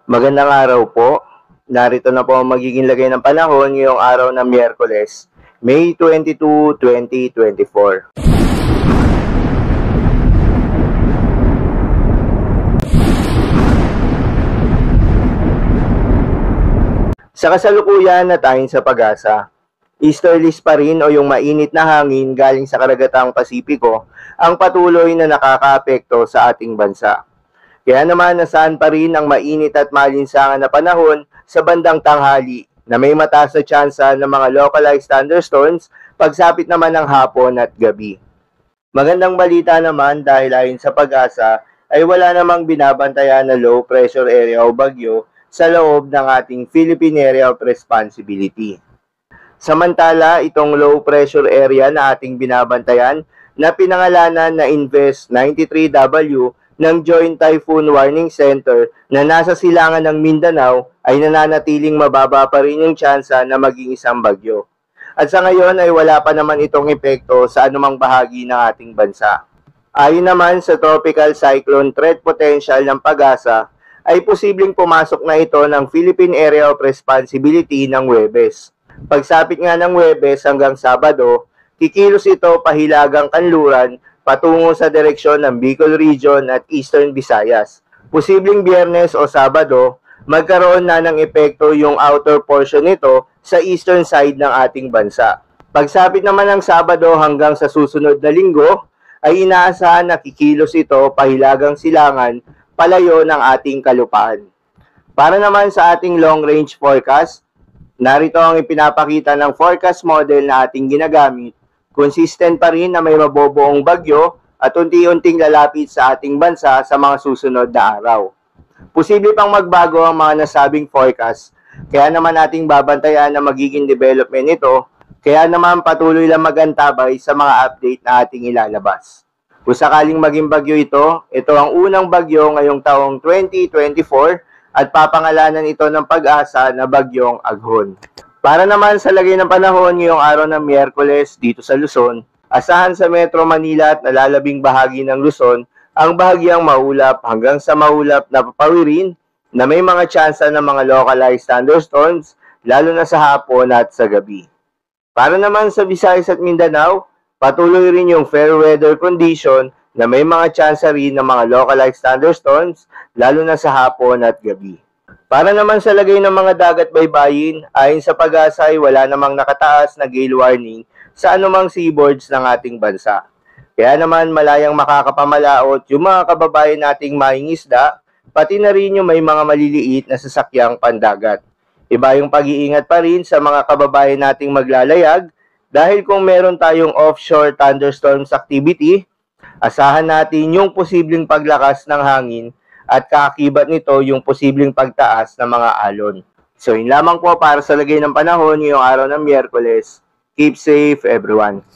Magandang araw po. Narito na po ang magiging lagay ng panahon ngayong araw ng Miyerkules, May 22, 2024. Sa kasalukuyan na ayon sa Pag-asa, easterlies pa rin o yung mainit na hangin galing sa karagatang Pasipiko ang patuloy na nakakaapekto sa ating bansa. Kaya naman nasaan pa rin ang mainit at malinsangan na panahon sa bandang tanghali na may mataas na tsansa ng mga localized thunderstorms pagsapit naman ng hapon at gabi. Magandang balita naman dahil ayon sa Pag-asa ay wala namang binabantayan na low pressure area o bagyo sa loob ng ating Philippine Area of Responsibility. Samantala, itong low pressure area na ating binabantayan na pinangalanan na Invest 93W ng Joint Typhoon Warning Center na nasa silangan ng Mindanao ay nananatiling mababa pa rin yung tsansa na maging isang bagyo. At sa ngayon ay wala pa naman itong epekto sa anumang bahagi ng ating bansa. Ayon naman sa Tropical Cyclone Threat Potential ng Pag-asa, ay posibleng pumasok na ito ng Philippine Area of Responsibility ng Huwebes. Pagsapit nga ng Huwebes hanggang Sabado, kikilos ito pahilagang kanluran patungo sa direksyon ng Bicol Region at Eastern Visayas. Posibleng Biyernes o Sabado, magkaroon na ng epekto yung outer portion nito sa eastern side ng ating bansa. Pagsapit naman ng Sabado hanggang sa susunod na linggo, ay inaasahan na kikilos ito pahilagang silangan palayo ng ating kalupaan. Para naman sa ating long-range forecast, narito ang ipinapakita ng forecast model na ating ginagamit. Consistent pa rin na may mabobuong bagyo at unti-unting lalapit sa ating bansa sa mga susunod na araw. Posible pang magbago ang mga nasabing forecast, kaya naman nating babantayan na magiging development nito, kaya naman patuloy lang magantabay sa mga update na ating ilalabas. Kung sakaling maging bagyo ito ang unang bagyo ngayong taong 2024 at papangalanan ito ng Pag-asa na Bagyong Aghon. Para naman sa lagay ng panahon ngayong araw ng Miyerkules dito sa Luzon, asahan sa Metro Manila at nalalabing bahagi ng Luzon ang bahagyang maulap hanggang sa maulap na papawirin na may mga tsansa ng mga localized thunderstorms lalo na sa hapon at sa gabi. Para naman sa Visayas at Mindanao, patuloy rin yung fair weather condition na may mga tsansa rin ng mga localized thunderstorms lalo na sa hapon at gabi. Para naman sa lagay ng mga dagat baybayin, ayon sa Pag-asa ay wala namang nakataas na gale warning sa anumang seaboards ng ating bansa. Kaya naman malayang makakapamalaot yung mga kababayan nating mangingisda, pati na rin yung may mga maliliit na sasakyang pandagat. Iba yung pag-iingat pa rin sa mga kababayan nating maglalayag dahil kung meron tayong offshore thunderstorms activity, asahan natin yung posibleng paglakas ng hangin at kaakibat nito yung posibleng pagtaas ng mga alon. So yun lamang po para sa lagay ng panahon ngayong araw ng Miyerkules. Keep safe everyone.